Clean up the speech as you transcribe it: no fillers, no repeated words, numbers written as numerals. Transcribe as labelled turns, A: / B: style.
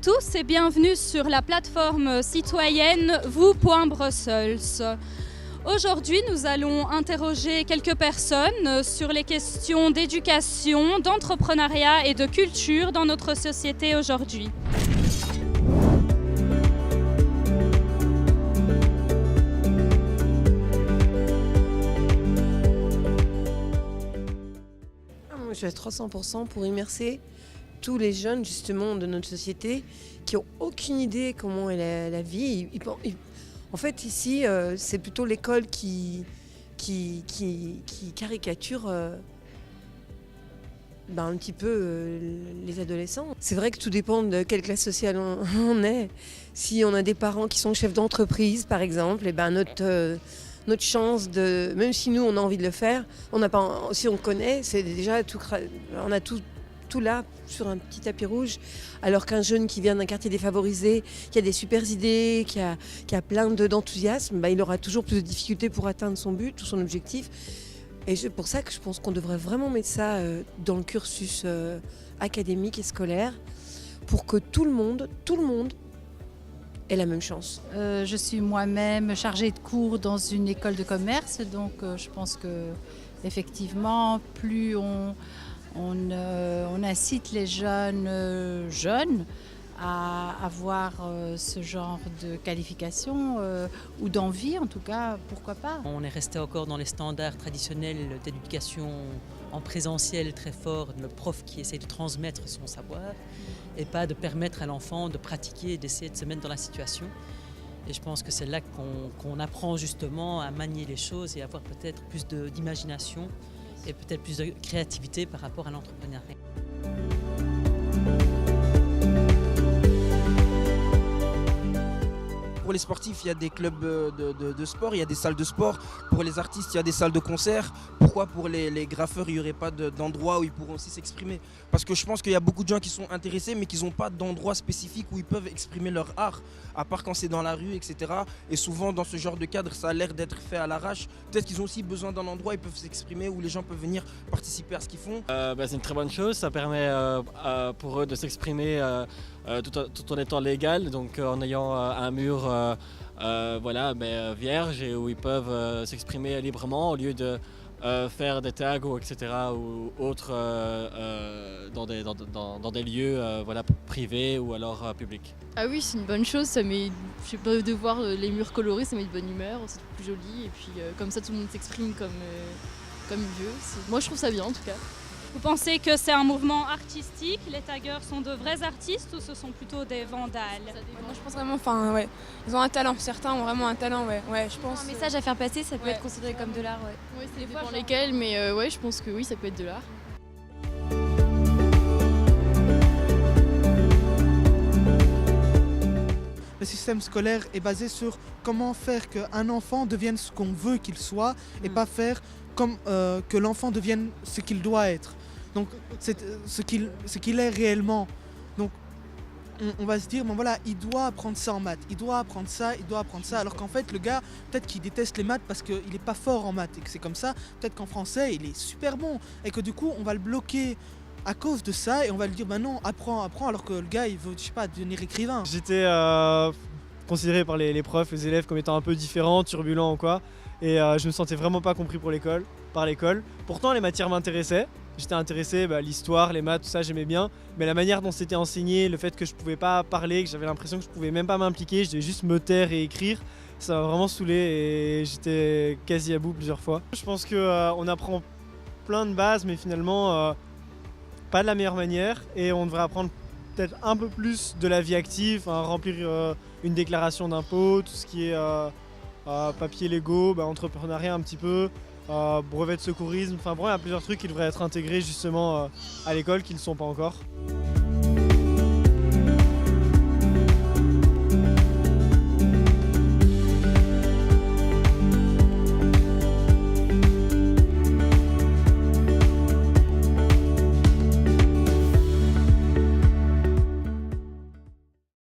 A: tous et bienvenue sur la plateforme citoyenne vous.brussels. Aujourd'hui, nous allons interroger quelques personnes sur les questions d'éducation, d'entrepreneuriat et de culture dans notre société aujourd'hui.
B: Je suis à 300% pour immerser tous les jeunes justement de notre société qui n'ont aucune idée comment est la vie. En fait, ici, c'est plutôt l'école qui caricature un petit peu les adolescents. C'est vrai que tout dépend de quelle classe sociale on est. Si on a des parents qui sont chefs d'entreprise, par exemple, et notre chance de, même si nous on a envie de le faire, si on connaît, c'est déjà on a tout là sur un petit tapis rouge, alors qu'un jeune qui vient d'un quartier défavorisé, qui a des super idées, qui a plein d'enthousiasme, il aura toujours plus de difficultés pour atteindre son but ou son objectif. Et c'est pour ça que je pense qu'on devrait vraiment mettre ça dans le cursus académique et scolaire pour que tout le monde ait la même chance.
C: Je suis moi-même chargée de cours dans une école de commerce, donc je pense que effectivement, plus on incite les jeunes à avoir ce genre de qualification ou d'envie, en tout cas, pourquoi pas.
D: On est resté encore dans les standards traditionnels d'éducation en présentiel très fort, le prof qui essaie de transmettre son savoir et pas de permettre à l'enfant de pratiquer et d'essayer de se mettre dans la situation. Et je pense que c'est là qu'on apprend justement à manier les choses et avoir peut-être plus d'imagination et peut-être plus de créativité par rapport à l'entrepreneuriat.
E: Pour les sportifs, il y a des clubs de sport, il y a des salles de sport. Pour les artistes, il y a des salles de concert. Pourquoi pour les graffeurs, il n'y aurait pas d'endroit où ils pourront aussi s'exprimer? Parce que je pense qu'il y a beaucoup de gens qui sont intéressés, mais qui n'ont pas d'endroit spécifique où ils peuvent exprimer leur art, à part quand c'est dans la rue, etc. Et souvent, dans ce genre de cadre, ça a l'air d'être fait à l'arrache. Peut-être qu'ils ont aussi besoin d'un endroit où ils peuvent s'exprimer, où les gens peuvent venir participer à ce qu'ils font.
F: C'est une très bonne chose, ça permet pour eux de s'exprimer tout en étant légal, donc en ayant un mur vierge et où ils peuvent s'exprimer librement au lieu de faire des tags ou etc. ou autres dans des lieux privés ou alors publics.
G: Ah oui, c'est une bonne chose, ça met, je sais pas, de voir les murs colorés, ça met de bonne humeur, c'est plus joli et puis comme ça tout le monde s'exprime comme il veut. Moi je trouve ça bien en tout cas.
A: Vous pensez que c'est un mouvement artistique? Les taggeurs sont de vrais artistes ou ce sont plutôt des vandales?
H: Moi je pense vraiment, ils ont un talent, certains ont vraiment un talent, je pense.
I: Un message à faire passer, ça peut être considéré comme de l'art,
G: Oui, ça dépend lesquels, mais je pense que oui, ça peut être de l'art.
J: Le système scolaire est basé sur comment faire qu'un enfant devienne ce qu'on veut qu'il soit et pas faire comme que l'enfant devienne ce qu'il doit être. Donc c'est ce qu'il est réellement. Donc on va se dire, il doit apprendre ça en maths, il doit apprendre ça, alors qu'en fait le gars, peut-être qu'il déteste les maths parce qu'il n'est pas fort en maths et que c'est comme ça, peut-être qu'en français il est super bon et que du coup on va le bloquer à cause de ça et on va lui dire non, apprends, alors que le gars il veut, devenir écrivain.
K: J'étais considéré par les profs, les élèves comme étant un peu différent, turbulent ou quoi, et je me sentais vraiment pas compris par l'école. Pourtant les matières m'intéressaient. J'étais intéressé, l'histoire, les maths, tout ça, j'aimais bien. Mais la manière dont c'était enseigné, le fait que je pouvais pas parler, que j'avais l'impression que je pouvais même pas m'impliquer, je devais juste me taire et écrire, ça m'a vraiment saoulé et j'étais quasi à bout plusieurs fois. Je pense qu'on apprend plein de bases, mais finalement pas de la meilleure manière. Et on devrait apprendre peut-être un peu plus de la vie active, remplir une déclaration d'impôt, tout ce qui est papiers légaux, entrepreneuriat un petit peu. Brevet de secourisme, il y a plusieurs trucs qui devraient être intégrés justement à l'école qui ne sont pas encore.